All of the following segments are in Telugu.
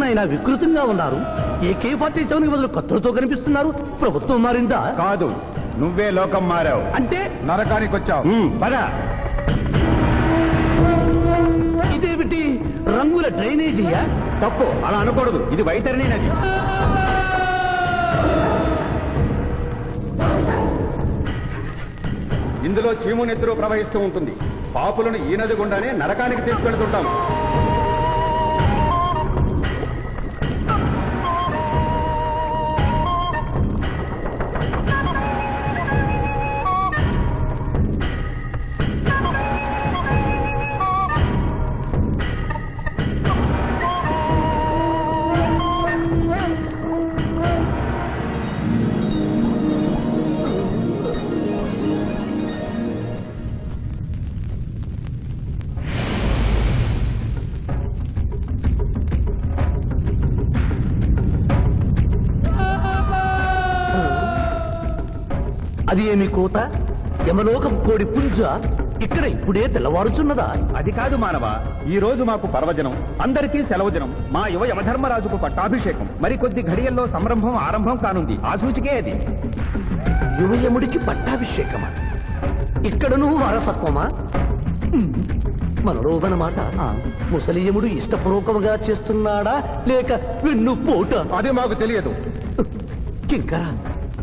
నాయన వికృతంగా ఉన్నారు. AK-47 బదులు కత్తులతో కనిపిస్తున్నారు. ప్రభుత్వం మారిందా? కాదు, నువ్వే లోకం మారావు. అంటే నరకానికి వచ్చావు. పద. ఇదేమిటి రంగుల డ్రైనేజీయా? తప్పు, అలా అనకూడదు. ఇది వైతరణి నది. ఇందులో చీము నెత్తురు ప్రవహిస్తూ ఉంటుంది. పాపులను ఈ నది గుండానే నరకానికి తీసుకెళ్తుంటాం. అది ఏమి కోత? యమలోకం కోడి పుంజ ఇక్కడ ఇప్పుడే తెల్లవారుచున్నదా? అది కాదు మానవ, ఈ రోజు మాకు పర్వదినం, అందరికీ సెలవు దినం. మా యువ యమధర్మరాజుకు పట్టాభిషేకం. మరికొద్ది ఘడియల్లో సంరంభం ఆరంభం కానుంది. ఆ సూచికే అది. యువయముడికి పట్టాభిషేకమా? ఇక్కడను వారసత్వమా? మనరోగనమాట. ముసలియముడు ఇష్టపూర్వకముగా చేస్తున్నాడా లేక వెన్ను పోట? అది మాకు తెలియదు. కింకరా,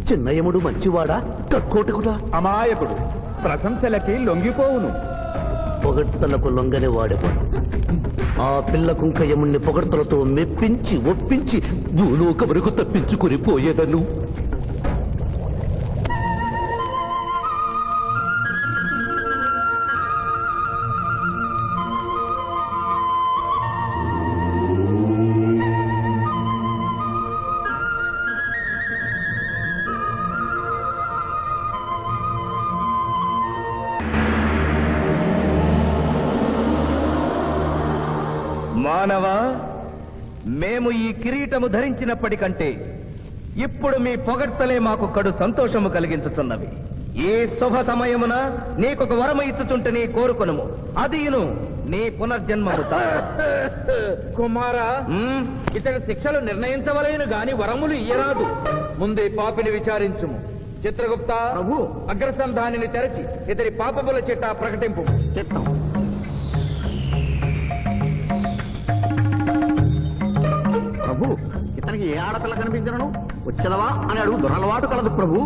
చిన్నయముడు మంచివాడా కక్కోటకుడా? అమాయకుడు, ప్రశంసలకి లొంగిపోవును. పొగడ్తలకు లొంగని వాడేవాడు. ఆ పిల్ల కుంకయముణ్ణి పొగడ్తలతో మెప్పించి ఒప్పించి భూలోకమునకు తప్పించుకుని పోయేదను. మానవ, మేము ఈ కిరీటము ధరించినప్పటికంటే ఇప్పుడు మీ పొగడ్తలే మాకు కడు సంతోషము కలిగించుతున్నవి. ఈ శుభ సమయమున నీకొక వరము ఇచ్చుచుంటే నీ కోరుకొనుము. అదియును నీ పునర్జన్మము. కుమారా, ఇతని శిక్షలు నిర్ణయించవలేను గాని వరములు ఇయ్యరాదు. ముందే పాపిని విచారించుము. చిత్రగుప్త ప్రభు, అగ్రసంధానిని తెరచి ఇతని పాపముల చిట్టా ప్రకటింపు. ప్రభు, ఇతనికి ఏ ఆడపిల్ల కనిపించను వచ్చదవా అని అడుగు దురలవాటు కలదు ప్రభు.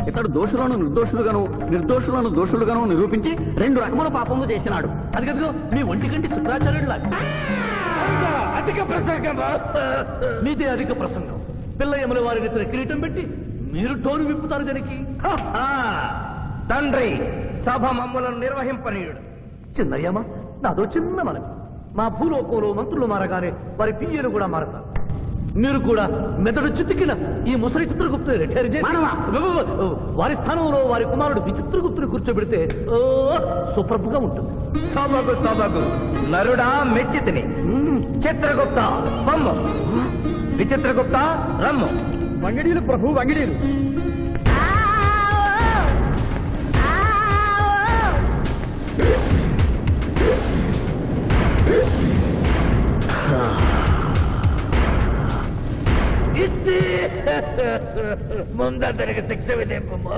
ఇతడు దోషులను నిర్దోషులుగాను నిర్దోషులను దోషులుగాను నిరూపించి 2 రకముల పాపములు చేసినాడు. అది కదుగో మీ ఒంటి కంటి శుక్రాచార్యుడులా. అధిక ప్రసంగం. మీదే అధిక ప్రసంగం. పిల్లయముల వారిని ఇతర కిరీటం పెట్టి మీరు టోను విప్పుతారు దానికి. తండ్రి, సభ మమ్ములను నిర్వహింపనీయుడు. చిన్నయ్యమ్మ, నాదో చిన్న మనవి. మా భూలోకంలో మంత్రులు మారగానే వారి పియ్యలు కూడా మారతారు. మీరు కూడా మెదడు చితికిన ఈ ముసలి చిత్రగుప్తుని రిటైర్ చేసి వారి స్థానంలో వారి కుమారుడు విచిత్రగుప్తుని కూర్చోబెడితే సుప్రభుగా ఉంటుంది. సభకు సభకు నరుడా మెచ్చితిని. చిత్రగుప్త బొమ్మ, విచిత్రగుప్త రమ్ము. వంగిడీలు ప్రభు, వంగిడీలు. ముందరికి శిక్ష విధింపము.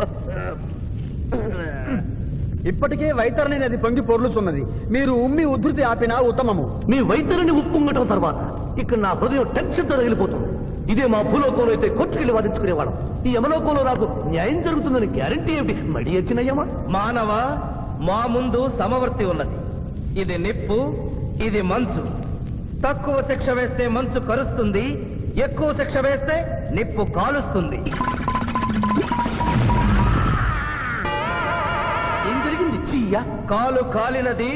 ఇప్పటికే వైతరణి నది పొంగి పొర్లుచున్నది. మీరు ఉమ్మి ఉద్ధృతి ఆపినా ఉత్తమము. మీ వైద్యుని ఉప్పొంగటం తర్వాత ఇక్కడ నా హృదయం టెన్షన్తో తగిలిపోతుంది. ఇదే మా భూలోకంలో అయితే కోర్టుకెళ్ళి వాదించుకునేవాళ్ళం. ఈ యమలోకంలో నాకు న్యాయం జరుగుతుందని గ్యారంటీ ఏమిటి? మడి వచ్చినయ్యమా? మానవ, మా ముందు సమవర్తి ఉన్నది. ఇది నిప్పు, ఇది మంచు. తక్కువ శిక్ష వేస్తే మంచు కరుస్తుంది, ఎక్కువ శిక్ష వేస్తే నిప్పు కాలుస్తుంది. ఏం జరిగింది? చీయ కాలు కాలినది,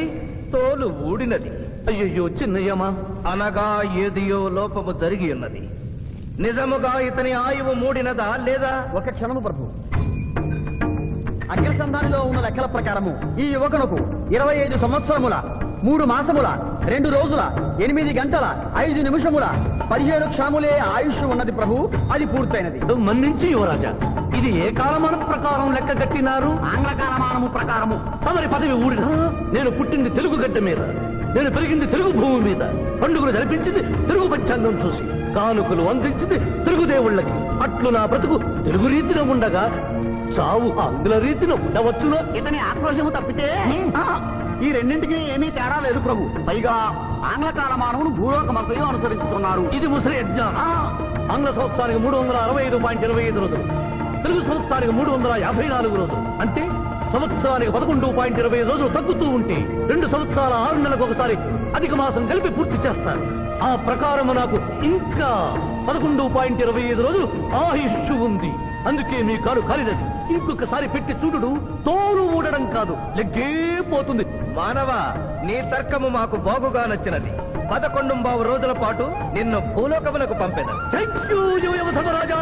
తోలు ఊడినది. అయ్యయ్యో చిన్నయ్యమా, అనగా ఏదియో లోపము జరిగి ఉన్నది. నిజముగా ఇతని ఆయువు మూడినదా లేదా? ఒక క్షణము ప్రభు. అగ్రసంధానిలో ఉన్న లెక్కల ప్రకారము ఈ యువకునకు 25 సంవత్సరముల 3 మాసముల 2 రోజుల 8 గంటల 5 నిమిషముల 17 క్షణములే ఆయుష్ ఉన్నది ప్రభు. అది పూర్తయినది. మన్నించి యువరాజా, ఇది ఏ కాలమానం ప్రకారం లెక్క కట్టినారు? ఆంగ్ల కాలమానము ప్రకారము. తమరి పదవి ఊడిన నేను పుట్టింది తెలుగు గడ్డ మీద. నేను పెరిగింది తెలుగు భూమి మీద, పండుగలు జరిపించింది తెలుగు పంచాంగం చూసి, కానుకలు అందించింది తెలుగు దేవుళ్ళకి. అట్లు నా బ్రతుకు తెలుగు రీతిలో ఉండగా చావు ఆంగ్ల రీతిలో ఉండవచ్చునా? ఇతని ఆక్రోశము తప్పితే ఈ రెండింటికి ఏమీ తేడా లేదు ప్రభు. పైగా ఆంగ్ల కాలమానవును భూలోకమంతయు అనుసరిస్తున్నారు. ఇది ముసలి యజ్ఞం. ఆంగ్ల సంవత్సరానికి 365.25 రోజులు, తెలుగు సంవత్సరానికి 354 రోజులు. అంటే సంవత్సరానికి 11.25 రోజులు తగ్గుతూ ఉంటే 2 సంవత్సరాల 6 నెలలకు ఒకసారి అధిక మాసం కలిపి పూర్తి చేస్తారు. ఆ ప్రకారం నాకు ఇంకా 11.25 రోజులు ఆయుష్షు ఉంది. అందుకే మీ కాలు కాలినది. ఇంకొకసారి పెట్టి చూడు, తోలు ఊడడం కాదు, లెగ్గే పోతుంది. మానవ, నీ తర్కము మాకు బాగుగా నచ్చినది. 11 రోజుల పాటు నిన్ను భూలోకములకు పంపెదను. Thank you యమధర్మరాజా.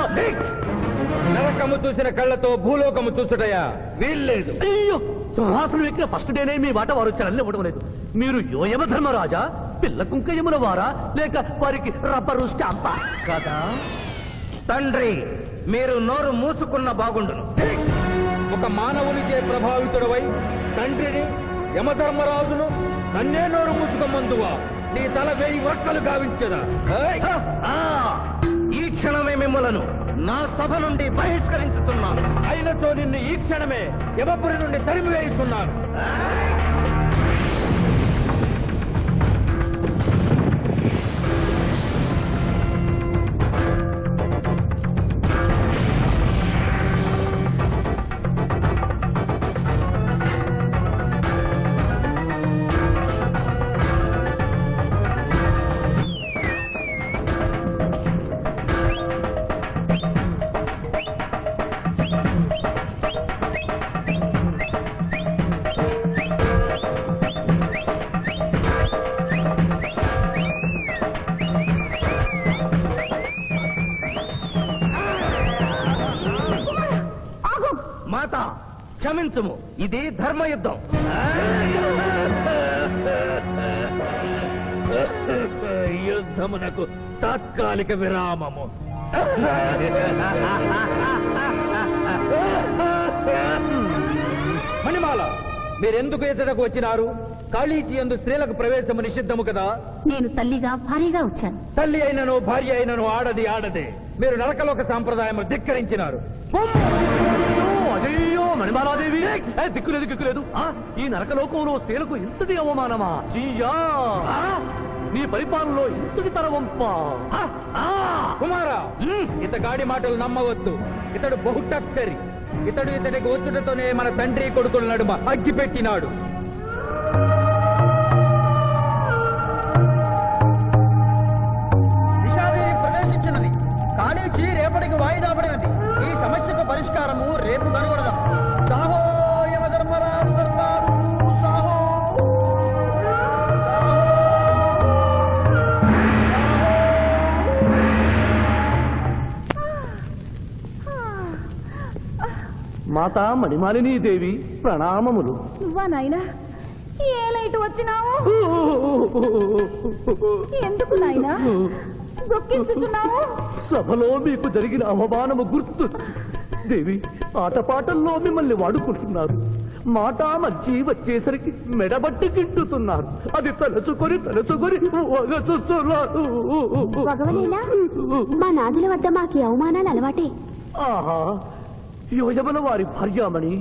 నరకము చూసిన కళ్ళతో భూలోకము చూసుటయా వీల్లేదు. అయ్యో, సింహాసనం ఎక్కిన ఫస్ట్ డేనే మీ మాట వారు చలన్ని ఇవ్వడం లేదు. మీరు యోయమధర్మరాజా, పిల్ల కుంకయముల వారా, లేక వారికి రబ్బరు స్టాంపా కదా? తండ్రి, మీరు నోరు మూసుకున్న బాగుండును. ఒక మానవునిచే ప్రభావితుడవై తండ్రిని యమధర్మరాజును నన్నే నోరు మూసుకోమందువా? నీ తల 1000 వక్కలు గావించదా? ఆ, ఈ క్షణమే మిమ్మలను నా సభ నుండి బహిష్కరించుతున్నాను. అయినతో నిన్ను ఈ క్షణమే యమపురి నుండి తరిమివేయుతున్నాను. మాత, క్షమించుము, ఇది ధర్మయుద్ధం. యుద్ధమునకు తాత్కాలిక విరామము. మణిమాల, మీరెందుకు ఎచ్చటకు వచ్చినారు? కాళీచి యందు స్త్రీలకు ప్రవేశము నిషిద్ధము కదా? నేను తల్లిగా భారీగా వచ్చాను. తల్లి అయినను భార్య అయినను ఆడది ఆడదే. మీరు నరకలోక సాంప్రదాయము ధిక్కరించినారు. అయ్యో మణిమాలాదేవి, దిక్కులేదు దిక్కులేదు. ఈ నరకలోకంలో స్త్రీలకు ఇంతటి అవమానమా? చీయా, నీ పరిపాలనలో ఇంతటి తరవంపా? కుమారా, ఇతగాడి మాటలు నమ్మవద్దు. ఇతడు బహుటక్కరి. ఇతడికి వచ్చుటతోనే మన తండ్రి కొడుకుల నడుమ అగ్గి పెట్టినాడు. విషాదేవి ప్రవేశించినది. కాళీచి రేపటికి వాయిదా పడినది. ఈ సమస్యకు పరిష్కారము రేపు కనుగొడదాం. సాహో యమధర్మరాజు దర్బారు, సాహో. మాతా మణిమాలినీ దేవి ప్రణామములు. నువ్వా నాయనా? ఏ లైట్ వచ్చినావు? ఎందుకు నాయనా దొక్కించుతున్నావు? సభలో మీకు జరిగిన అవమానము గుర్తు. దేవి, ఆటపాటల్లో మిమ్మల్ని వాడుకుంటున్నారు. మాట మర్చి వచ్చేసరికి మెడబట్టి తింటున్నారు. అది తలుచుకొని వగచుస్తున్నారు. భగవనేనా? మా నాదుల వద్ద మాకి అవమానాలు అలవాటే. ఆహా, యోజమల వారి భార్యామణి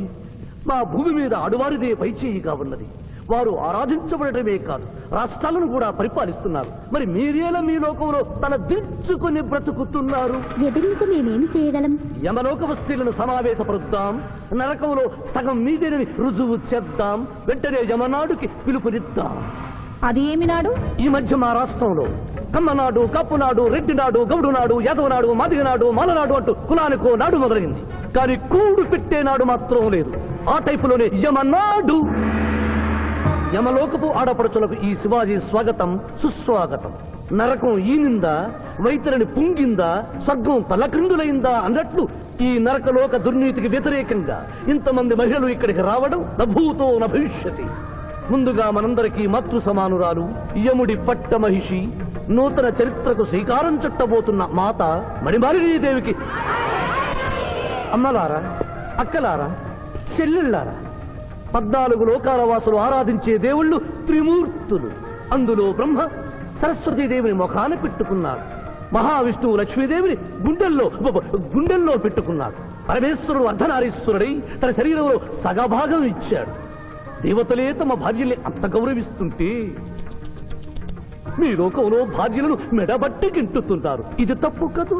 మా భూమి మీద ఆడువారిదే పైచేయిగా ఉన్నది. వారు ఆరాధించబడటమే కాదు, రాష్ట్రాలను కూడా పరిపాలిస్తున్నారు. మరి మీరేలా మీ లోకంలో తన దించుకొని బ్రతుకుతున్నారు? ఎదిరించి మేమేమి చేయగలం? యమలోక వస్తువులను సమావేశపరుద్దాం, నరకంలో సగం మీదేనని రుజువు చేద్దాం. వెంటనే యమనాడుకి పిలుపునిద్దాం. అది ఏమి నాడు? ఈ మధ్య మా రాష్ట్రంలో కమ్మనాడు, కప్పునాడు, రెడ్డినాడు, గౌడునాడు, యాదవనాడు, మాదిగనాడు, మాలనాడు అంటూ కులానికో నాడు మొదలైంది. కానీ కూడు పెట్టే నాడు మాత్రం లేదు. ఆ టైపులోనే యమనాడు. యమలోకపు ఆడపడుచులకు ఈ శివాజీ స్వాగతం సుస్వాగతం. నరకం ఈనిందా, వైతరిని పుంగిందా, స్వర్గం తలక్రిందులైందా అన్నట్లు ఈ నరకలోక దుర్నీతికి వ్యతిరేకంగా ఇంతమంది మహిళలు ఇక్కడికి రావడం నభూతో నభవిష్యతి. ముందుగా మనందరికీ మాతృ సమానురాలు, యముడి పట్ట మహిషి, నూతన చరిత్రకు శ్రీకారం చుట్టబోతున్న మాత మణిమాలినీదేవికి అమ్మలారా, అక్కలారా, చెల్లెళ్ళారా, 14 లోకాల వాసులు ఆరాధించే దేవుళ్ళు త్రిమూర్తులు. అందులో బ్రహ్మ సరస్వతీదేవిని ముఖాన పెట్టుకున్నాడు. మహావిష్ణువు లక్ష్మీదేవిని గుండెల్లో పెట్టుకున్నాడు. పరమేశ్వరుడు అర్ధనారీశ్వరుడై తన శరీరంలో సగభాగం ఇచ్చాడు. దేవతలే తమ భార్యల్ని అంత గౌరవిస్తుంటే మీ లోకంలో భార్యలను మెడబట్టి గింటుతుంటారు. ఇది తప్పు కదూ.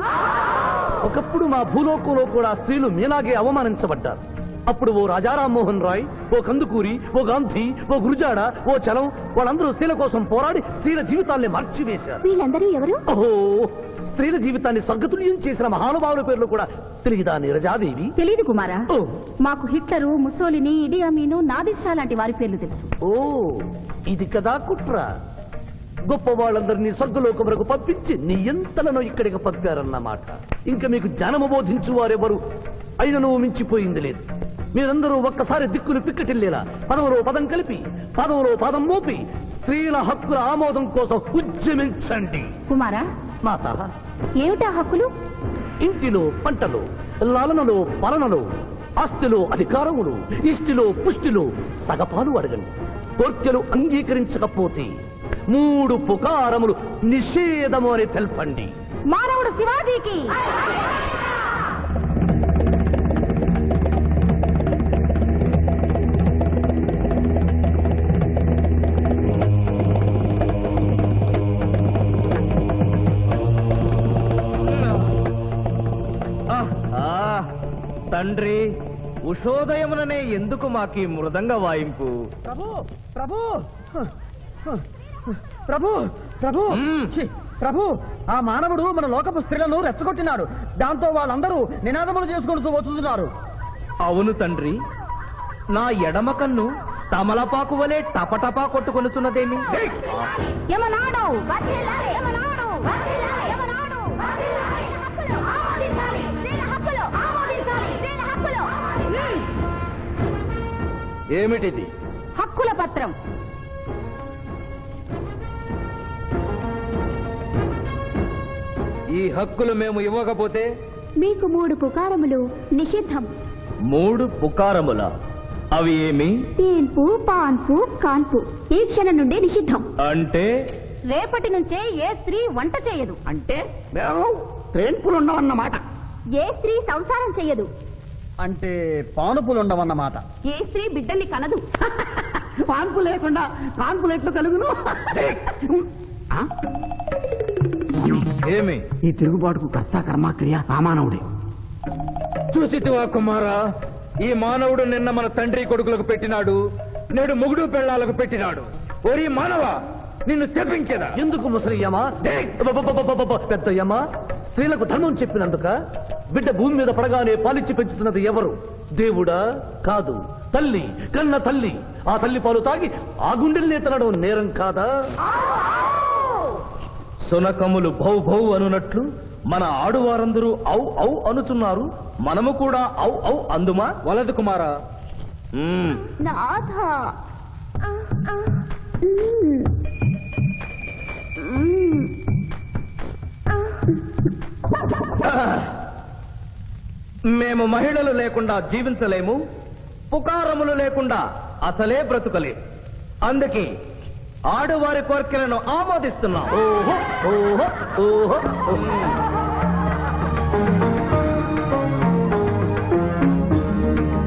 ఒకప్పుడు మా భూలోకంలో కూడా స్త్రీలు మీలాగే అవమానించబడ్డారు. అప్పుడు ఓ రాజా రామ్మోహన్ రాయ్, ఓ కందుకూరి, ఓ గాంధీ, ఓ గురుజాడ, ఓ చలం వాళ్ళందరూ స్త్రీల కోసం పోరాడి స్త్రీల జీవితాల్ని మార్చివేశారు. వీళ్ళందరూ ఎవరు? ఓహో, స్త్రీల జీవితాన్ని స్వర్గతుల్యం చేసిన మహానుభావుల పేర్లు కూడా తెలియదా నీరజాదేవి? తెలీదు కుమారా. ఓ మాకు హిట్లరు, ముసోలిని, ఇడి అమీను, నాదిర్ లాంటి వారి పేర్లు తెలుసు. ఓ ఇది కదా కుట్ర. గొప్ప వాళ్ళందరినీ స్వర్గలోకములకు పంపించి నీ ఎంతలను ఇక్కడికి పంపారన్నమాట. ఇంకా మీకు జ్ఞానము బోధించు వారెవరు అయినను మించిపోయింది లేదు. మీరందరూ ఒక్కసారి దిక్కులు పిక్కటిల్లేలా పదవులో పదం కలిపి పదవులో పదం మోపి స్త్రీల హక్కుల ఆమోదం కోసం ఉద్యమించండి. కుమారా, మాత, ఏమిటా హక్కులు? ఇంటిలో పంటలో, లాలనలో పాలనలో, ఆస్తిలో అధికారములు, ఇష్టిలో పుష్టిలో సగపాలు అడగండి. కోర్కెలు అంగీకరించకపోతే 3 పుకారములు నిషేధము అని తెల్పండి. మానవుడు శివాజీకి! తండ్రి, ఉషోదయముననే ఎందుకు మాకీ మృదంగ వాయింపు? ప్రభు ప్రభు ప్రభు ప్రభు ఛీ, ప్రభు, ఆ మానవుడు మన లోకపు స్త్రీలను రెచ్చగొట్టినాడు. దాంతో వాళ్ళందరూ నినాదములు చేసుకుంటూ వచ్చుతున్నారు. అవును తండ్రి, నా ఎడమ కన్ను తమలపాకు వలె టపటపా కొట్టుకొనుచున్నదేమి? యమనాడు! యమనాడు! యమనాడు! హక్కులు ఆమోదించాలి! స్త్రీల హక్కులు ఆమోదించాలి! స్త్రీల హక్కులు! ఏమిటిది? హక్కుల పత్రం. ఈ హక్కులు మేము ఇవ్వకపోతే? మీకు 3 పుకారములు నిషిద్ధం. 3 పుకారముల? అవి ఏమి? తేన్పు, పాన్పు, కాన్పు ఈ క్షణం నుండి నిషిద్ధం. అంటే రేపటి నుంచే ఏ స్త్రీ వంట చేయదు. అంటే మేము ట్రైన్పులు ఉండవన్నమాట. ఏ స్త్రీ సంసారం చెయ్యదు. అంటే పానుపులు ఉండవన్నమాట. ఏ స్త్రీ బిడ్డల్ని కనదు. పాన్పు లేకుండా కాన్పులు ఎట్లు కలుగును? ఆ? ఏమి? ఈ తిరుగుబాటుకు కర్త కర్మక్రియ రామానవుడే. చూసితివా కుమారా, ఈ మానవుడు నిన్న మన తండ్రి కొడుకులకు పెట్టినాడు, నేడు మొగుడు పెళ్ళాలకు పెట్టినాడు. ఓరి మానవ, నిన్ను శపించదా? ఎందుకు ముసలియమా? పెద్దయ్యమ్మా, స్త్రీలకు ధర్మం చెప్పినందుక? బిడ్డ భూమి మీద పడగానే పాలిచ్చి పెంచుతున్నది ఎవరు? దేవుడా? కాదు, తల్లి, కన్న తల్లి. ఆ తల్లి పాలు తాగి ఆ గుండెల్నే తనడం నేరం కాదా? సునకములు భౌ భౌ అనునట్లు మన ఆడువారందరూ ఔ ఔ అనుచున్నారు. మనము కూడా ఔ ఔ అందుమా? వలదు కుమారా. నాథ. మేము మహిళలు లేకుండా జీవించలేము, పుకారములు లేకుండా అసలే బ్రతుకలేము. అందుకే ఆడువారి కోరికలను ఆమోదిస్తున్నాం. ఓహో ఓహో ఓహో.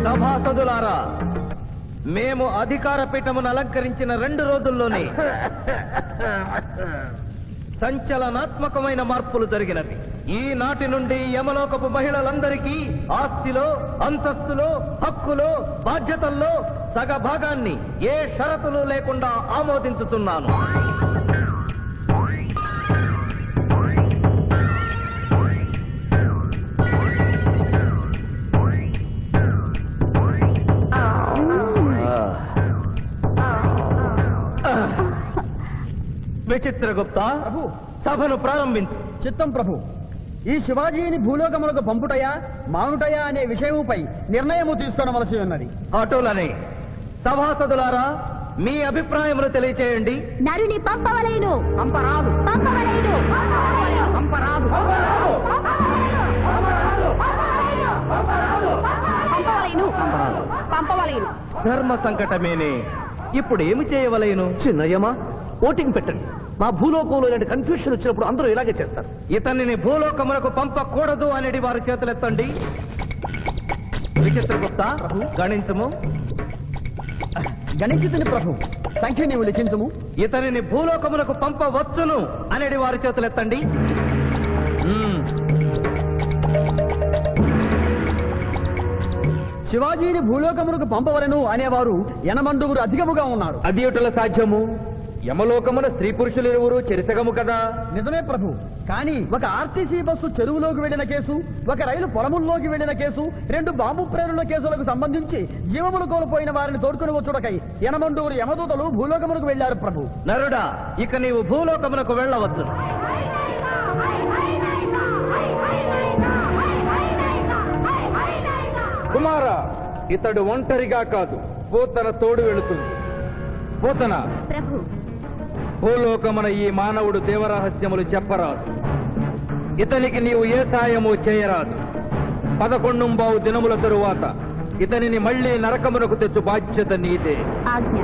సభాసదులారా, మేము అధికార పీఠమును అలంకరించిన 2 రోజుల్లోనే సంచలనాత్మకమైన మార్పులు జరిగినవి. ఈనాటి నుండి యమలోకపు మహిళలందరికీ ఆస్తిలో, అంతస్తులో, హక్కులో, బాధ్యతల్లో సగభాగాన్ని ఏ షరతులు లేకుండా ఆమోదించుతున్నాను. విచిత్రగుప్త, సభను ప్రారంభించు. చిత్తం ప్రభు. ఈ శివాజీని భూలోకములకు పంపుటయా మానుటయా అనే విషయముపై నిర్ణయము తీసుకోవలసి ఉన్నది. అటులనే సభాసదులారా, మీ అభిప్రాయములు తెలియచేయండి. నరుని పంపవలేను. పంపరాదు. పంపవలేను. పంపరాదు. పంపవలేను. ధర్మ సంకటమేనే. ఇప్పుడు ఏమి చేయవలేను? చిన్నయ్యమా, ఓటింగ్ పెట్టండి. మా భూలోకంలో ఇలాంటి కన్ఫ్యూషన్ వచ్చినప్పుడు అందరూ ఇలాగే చేస్తారు. ఇతనిని భూలోకమునకు పంపకూడదు అనేది వారి చేతులెత్తండి. విచిత్రగుప్త గణించము. గణించుతుని ప్రభు, సంఖ్య నీవు లిఖించము. ఇతనిని భూలోకమునకు పంపవచ్చును అనేది వారి చేతులెత్తండి. శివాజీని భూలోకమునకు పంపవలను అనేవారు ఎనమండుగురు అధికముగా ఉన్నారు. అది ఎటుల సాధ్యము? యమలోకమున స్త్రీ పురుషులు ఇరువురు చెరిసగము కదా. నిజమే ప్రభు, కానీ ఒక ఆర్టీసీ బస్సు చెరువులోకి వెళ్లిన కేసు, ఒక రైలు పొలముల్లోకి వెళ్లిన కేసు, 2 బాంబు ప్రేరుల కేసులకు సంబంధించి జీవములు కోల్పోయిన వారిని తోడుకుని వచ్చుటకై ఎనమండూరు యమదూతలు భూలోకమునకు వెళ్లారు ప్రభు. నరుడా, ఇక నీవు భూలోకమునకు వెళ్ళవచ్చు. కుమార, ఇతడు ఒంటరిగా కాదు, పూతన తోడు వెళుతుంది. పూతన, ప్రభు భూలోకమున ఈ మానవుడు దేవరహస్యములు చెప్పరాదు. ఇతనికి నీవు ఏ సాయము చేయరాదు. 11 దినముల తరువాత ఇతనిని మళ్లీ నరకమునకు తెచ్చు బాధ్యత నీదే. ఆజ్ఞ.